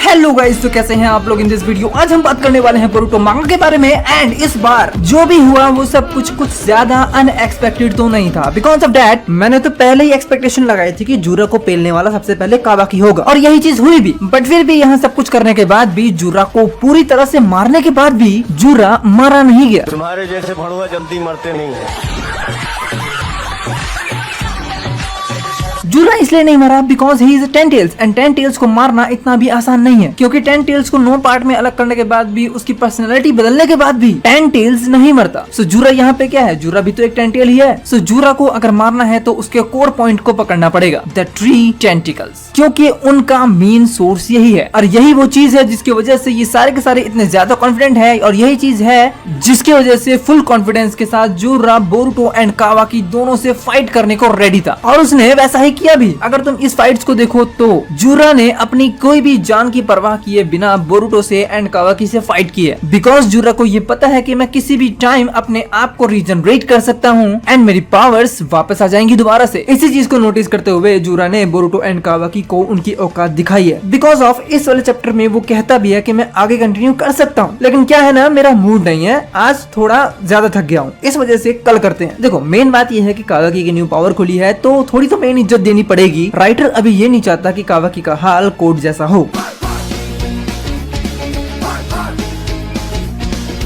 Hello guys, तो कैसे हैं आप लोग। इन दिस वीडियो आज हम बात करने वाले हैं बोरुटो मांगा के बारे में। एंड इस बार जो भी हुआ वो सब कुछ ज्यादा अनएक्सपेक्टेड तो नहीं था। बिकॉज ऑफ दैट मैंने तो पहले ही एक्सपेक्टेशन लगाई थी कि जुरा को पेलने वाला सबसे पहले कावाकी होगा, और यही चीज हुई भी। बट फिर भी यहाँ सब कुछ करने के बाद भी, जुरा को पूरी तरह से मारने के बाद भी जुरा मारा नहीं गया। तुम्हारे जैसे भड़ुआ जल्दी मरते नहीं है। जुरा इसलिए नहीं मरा because he is 10 tails, and 10 tails को मारना इतना भी आसान नहीं है, क्योंकि 10 टेल्स को 9 पार्ट में अलग करने के बाद भी, उसकी पर्सनैलिटी बदलने के बाद भी 10 टेल्स नहीं मरता। सो जुरा यहाँ पे क्या है, जुरा भी तो एक 10 टेल ही है। सो जुरा को अगर मारना है तो उसके कोर पॉइंट को पकड़ना पड़ेगा, द ट्री टेंटिकल्स, क्योंकि उनका मेन सोर्स यही है। और यही वो चीज है जिसकी वजह से ये सारे के सारे इतने ज्यादा कॉन्फिडेंट है, और यही चीज है जिसकी वजह से फुल कॉन्फिडेंस के साथ जुरा बोरुटो एंड कावाकी दोनों से फाइट करने को रेडी था, और उसने वैसा ही किया भी। अगर तुम इस फाइट्स को देखो तो जुरा ने अपनी कोई भी जान की परवाह किए बिना बोरुटो से एंड कावाकी से फाइट की है, बिकॉज जुरा को ये पता है कि मैं किसी भी टाइम अपने आप को रीजनरेट कर सकता हूँ एंड मेरी पावर्स वापस आ जाएंगी दोबारा से। इसी चीज को नोटिस करते हुए जुरा ने बोरुटो एंड कावाकी को उनकी औकात दिखाई है। बिकॉज ऑफ इस वाले चैप्टर में वो कहता भी है कि मैं आगे कंटिन्यू कर सकता हूँ, लेकिन क्या है ना, मेरा मूड नहीं है, आज थोड़ा ज्यादा थक गया हूँ, इस वजह से कल करते हैं। देखो मेन बात ये है कि कावाकी की न्यू पावर खुली है तो थोड़ी तो मेन इज्जत देनी पड़ेगी। राइटर अभी ये नहीं चाहता कि कावाकी का हाल कोड जैसा हो।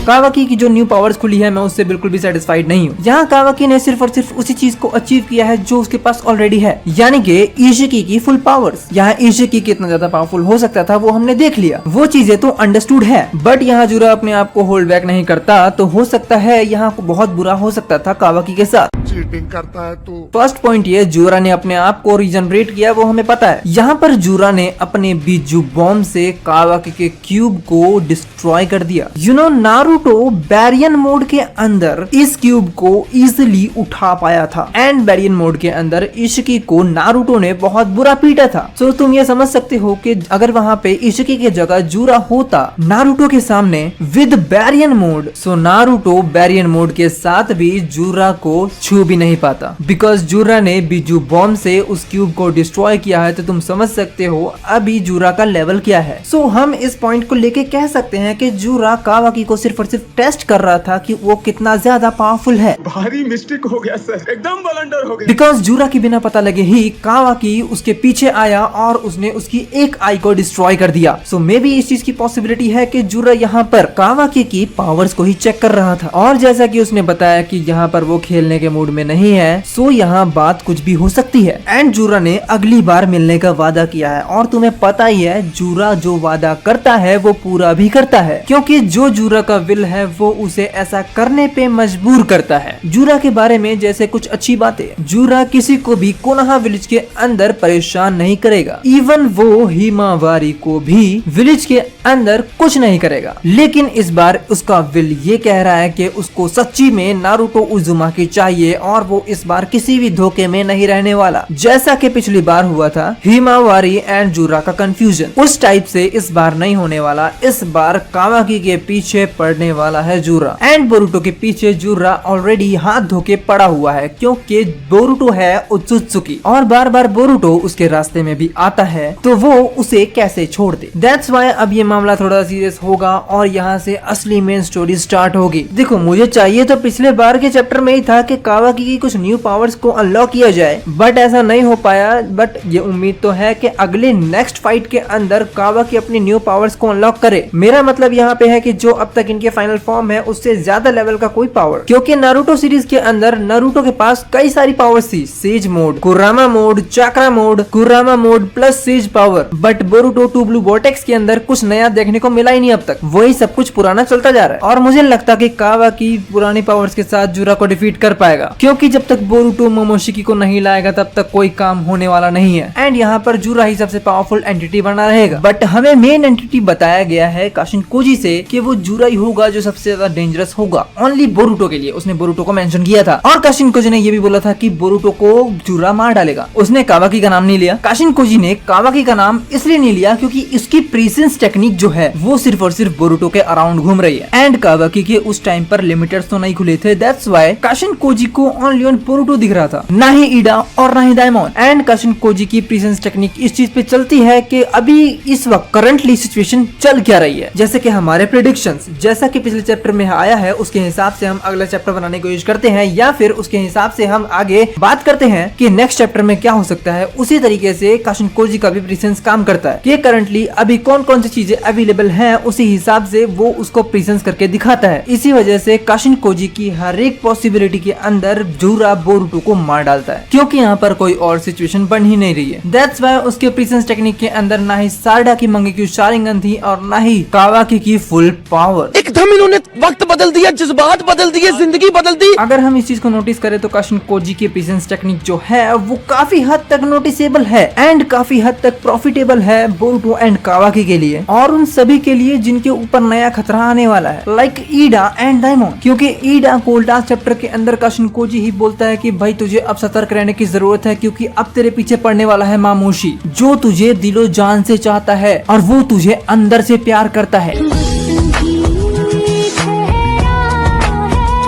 कावाकी की जो न्यू पावर्स खुली है मैं उससे बिल्कुल भी सेटिस्फाइड नहीं हूँ। यहाँ कावाकी ने सिर्फ और सिर्फ उसी चीज को अचीव किया है जो उसके पास ऑलरेडी है, यानी कि इशिकी की फुल पावर्स। यहाँ इशिकी कितना ज्यादा पावरफुल हो सकता था वो हमने देख लिया, वो चीजें तो अंडरस्टूड है। बट यहाँ जुरा अपने आप को होल्ड बैक नहीं करता, तो हो सकता है यहाँ बहुत बुरा हो सकता था कावाकी के साथ। चीटिंग करता है तू। फर्स्ट पॉइंट ये, जुरा ने अपने आप को रीजनरेट किया, वो हमें पता है। यहाँ पर जुरा ने अपने बीजू बॉम्ब से कावाकी के क्यूब को डिस्ट्रॉय कर दिया। You know, Naruto Baryon mode के अंदर इस क्यूब को इजिली उठा पाया था, एंड बैरियन मोड के अंदर इशिकी को नारुतो ने बहुत बुरा पीटा था। सो तुम ये समझ सकते हो कि अगर वहाँ पे इशिकी की जगह जुरा होता नारुतो के सामने with Baryon mode, so Naruto Baryon mode के साथ भी जुरा को छू भी नहीं पाता, बिकॉज जुरा ने बीजू बॉम्ब से उस क्यूब को डिस्ट्रॉय किया है। तो तुम समझ सकते हो अभी जुरा का लेवल क्या है। सो हम इस पॉइंट को लेके कह सकते हैं कि जुरा कावाकी को सिर्फ और सिर्फ टेस्ट कर रहा था कि वो कितना ज्यादा पावरफुल है। भारी मिस्टेक हो गया सर, एकदम ब्लंडर हो गया। बिकॉज जुरा की बिना पता लगे ही कावाकी उसके पीछे आया और उसने उसकी एक आई को डिस्ट्रॉय कर दिया। सो मे बी इस चीज की पॉसिबिलिटी है कि जुरा यहाँ पर कावाकी की पावर्स को ही चेक कर रहा था, और जैसा कि उसने बताया कि यहाँ पर वो खेलने के मूड में नहीं है, सो यहाँ बात कुछ भी हो सकती है। एंड जुरा ने अगली बार मिलने का वादा किया है, और तुम्हें पता ही है जुरा जो वादा करता है वो पूरा भी करता है, क्योंकि जो जुरा का विल है वो उसे ऐसा करने पे मजबूर करता है। जुरा के बारे में जैसे कुछ अच्छी बातें, जुरा किसी को भी कोनोहा विलेज के अंदर परेशान नहीं करेगा, इवन वो हिमावारी को भी विलेज के अंदर कुछ नहीं करेगा। लेकिन इस बार उसका विल ये कह रहा है कि उसको सच्ची में नारुतो उजुमाकी चाहिए, और वो इस बार किसी भी धोखे में नहीं रहने वाला। जैसा कि पिछली बार हुआ था हिमावारी एंड जुरा का कंफ्यूजन, उस टाइप से इस बार नहीं होने वाला। इस बार कावाकी के पीछे पड़ने वाला है जुरा, एंड बोरुटो के पीछे जुरा ऑलरेडी हाथ धोके पड़ा हुआ है, क्योंकि बोरुटो है ओत्सुत्सुकी, और बार बार बोरुटो उसके रास्ते में भी आता है, तो वो उसे कैसे छोड़ दे। दैट्स व्हाई अब ये मामला थोड़ा सीरियस होगा, और यहाँ से असली मेन स्टोरी स्टार्ट होगी। देखो मुझे चाहिए तो पिछले बार के चैप्टर में ही था कि कावाकी की कुछ न्यू पावर्स को अनलॉक किया जाए, बट ऐसा नहीं हो पाया। बट ये उम्मीद तो है कि अगले नेक्स्ट फाइट के अंदर कावाकी अपनी न्यू पावर्स को अनलॉक करे। मेरा मतलब यहाँ पे है कि जो अब तक इनके फाइनल फॉर्म है उससे ज्यादा लेवल का कोई पावर, क्योंकि नारुतो सीरीज के अंदर नारुतो के पास कई सारी पावर्स थी, sage mode, Kurama mode, chakra mode, Kurama mode plus sage power. But Boruto two blue vortex के अंदर कुछ नया देखने को मिला ही नहीं अब तक, वही सब कुछ पुराना चलता जा रहा है। और मुझे लगता कि कावाकी पुरानी पावर्स के साथ जुरा को डिफीट कर पाएगा, क्योंकि जब तक बोरुटो मोमोशिकी को नहीं लाएगा तब तक कोई काम होने वाला नहीं है, एंड यहाँ पर जुरा ही सबसे पावरफुल एंटिटी बना रहेगा। बट हमें मेन एंटिटी बताया गया है काशिनकोजी से कि वो जुरा ही होगा होगा जो सबसे ज्यादा डेंजरस होगा ओनली बोरुटो के लिए। उसने बोरुटो को मेंशन किया था और काशिनकोजी ने ये भी बोला था कि बोरुटो को जुरा मार डालेगा। उसने कावाकी का नाम नहीं लिया। काशिनकोजी ने कावाकी का नाम इसलिए नहीं लिया क्योंकि इसकी प्रेजेंस टेक्निक जो है वो सिर्फ और सिर्फ बोरुटो के अराउंड घूम रही है एंड कावाकी के उस टाइम पर लिमिटर्स तो नहीं खुले थे। दैट्स व्हाई काशिनकोजी को ओनली ऑन बोरुटो दिख रहा था, ना ही ईडा और ना ही डायमोन। एंड काशिनकोजी की प्रेजेंस टेक्निक इस चीज पे चलती है कि अभी इस वक्त करंटली सिचुएशन चल क्या रही है। जैसे कि हमारे प्रेडिक्शंस जैसा कि पिछले चैप्टर में आया है उसके हिसाब से हम अगला चैप्टर बनाने की कोशिश करते हैं या फिर उसके हिसाब से हम आगे बात करते हैं कि नेक्स्ट चैप्टर में क्या हो सकता है। उसी तरीके से काशिनकोजी का भी प्रेजेंस काम करता है कि करंटली अभी कौन कौन सी चीजें अवेलेबल हैं, उसी हिसाब से वो उसको प्रेजेंस करके दिखाता है। इसी वजह से काशिनकोजी की हर एक पॉसिबिलिटी के अंदर जुरा बोरुटो को मार डालता है क्योंकि यहाँ पर कोई और सिचुएशन बन ही नहीं रही है। दैट्स व्हाई उसके प्रेजेंस टेक्निक के अंदर ना ही सारडा की मंगेक्यू शारिंगन थी और ना ही कावाकी की फुल पावर। एकदम इन्होंने वक्त बदल दिया, जज्बात बदल दिए, जिंदगी बदल दी। अगर हम इस चीज को नोटिस करें तो काशिनकोजी की प्रेजेंस टेक्निक जो है वो काफी हद तक नोटिसेबल है एंड काफी हद तक प्रॉफिटेबल है बोरुटो एंड कावाकी के लिए और उन सभी के लिए जिनके ऊपर नया खतरा आने वाला है लाइक ईडा एंड डायमोन। क्योंकि ईडा को लास्ट चैप्टर के अंदर काशिनकोजी ही बोलता है कि भाई तुझे अब सतर्क रहने की जरूरत है क्योंकि अब तेरे पीछे पड़ने वाला है मामोशी जो तुझे दिलो जान से चाहता है और वो तुझे अंदर से प्यार करता है।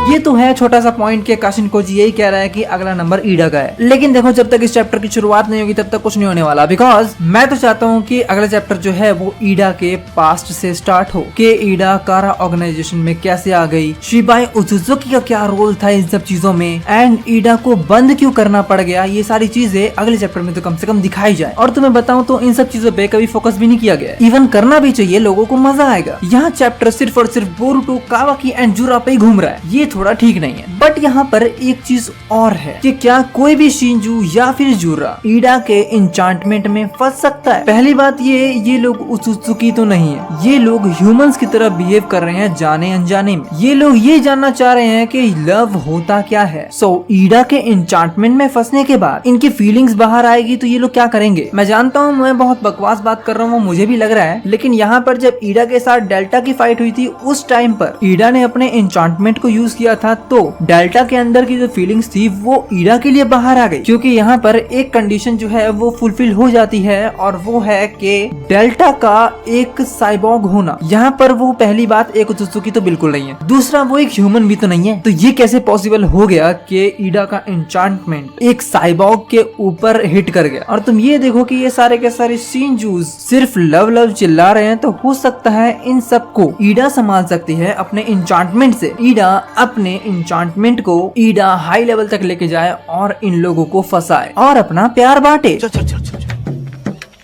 ये तो है छोटा सा पॉइंट के काशिनकोजी यही कह रहा है कि अगला नंबर ईडा का है। लेकिन देखो जब तक इस चैप्टर की शुरुआत नहीं होगी तब तक कुछ नहीं होने वाला बिकॉज मैं तो चाहता हूँ कि अगला चैप्टर जो है वो ईडा के पास्ट से स्टार्ट हो कि ईडा कारा ऑर्गेनाइजेशन में कैसे आ गई, शिबाई उजुजुकी का क्या रोल था इन सब चीजों में एंड ईडा को बंद क्यों करना पड़ गया। ये सारी चीजें अगले चैप्टर में तो कम से कम दिखाई जाए। और तुम्हें बताऊं तो इन सब चीजों पे कभी फोकस भी नहीं किया गया, इवन करना भी चाहिए, लोगों को मजा आएगा। यहाँ चैप्टर सिर्फ और सिर्फ बोरुटो कावाकी एंड जुरा पे ही घूम रहा है, ये थोड़ा ठीक नहीं है। बट यहाँ पर एक चीज और है कि क्या कोई भी शिंजू या फिर जुरा ईडा के इंचांटमेंट में फंस सकता है। पहली बात ये लोग उत्सुकी तो नहीं है, ये लोग ह्यूमंस की तरह बिहेव कर रहे हैं जाने अनजाने में। ये लोग ये जानना चाह रहे हैं कि लव होता क्या है। सो ईडा के इंचांटमेंट में फंसने के बाद इनकी फीलिंग्स बाहर आएगी तो ये लोग क्या करेंगे। मैं जानता हूँ मैं बहुत बकवास बात कर रहा हूँ, मुझे भी लग रहा है, लेकिन यहाँ पर जब ईडा के साथ डेल्टा की फाइट हुई थी उस टाइम पर ईडा ने अपने इंचांटमेंट को यूज किया था तो डेल्टा के अंदर की जो फीलिंग्स थी वो ईडा के लिए बाहर आ गई क्योंकि यहाँ पर एक कंडीशन जो है वो फुलफिल हो जाती है और वो है कि डेल्टा का एक साइबॉग होना। यहाँ पर वो पहली बात एक उत्सुकी तो बिल्कुल नहीं है, दूसरा वो एक ह्यूमन भी तो नहीं है। तो ये कैसे पॉसिबल हो गया कि ईडा का एन्चांटमेंट एक साइबॉग के ऊपर हिट कर गया। और तुम ये देखो कि ये सारे के सारे शिंजूज सिर्फ लव लव चिल्ला रहे हैं तो हो सकता है इन सबको ईडा संभाल सकती है अपने एन्चांटमेंट से। ईडा अपने एन्चांटमेंट को ईडा हाई लेवल तक लेके जाए और इन लोगों को फंसाए और अपना प्यार बांटे।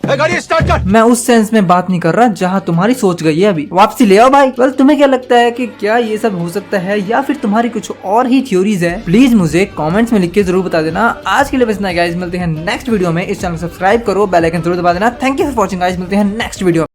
गाड़ी स्टार्ट कर। मैं उस सेंस में बात नहीं कर रहा जहां तुम्हारी सोच गई है अभी, वापसी ले आओ भाई। वेल तुम्हें क्या लगता है कि क्या ये सब हो सकता है या फिर तुम्हारी कुछ और ही थ्योरीज है, प्लीज मुझे कमेंट्स में लिख के जरूर बता देना। आज के लिए बस इतना गाइस, मिलते हैं नेक्स्ट वीडियो में। इस चैनल को सब्सक्राइब करो, बेल आइकन जरूर दबा देना। Thank you for watching guys, मिलते हैं नेक्स्ट वीडियो।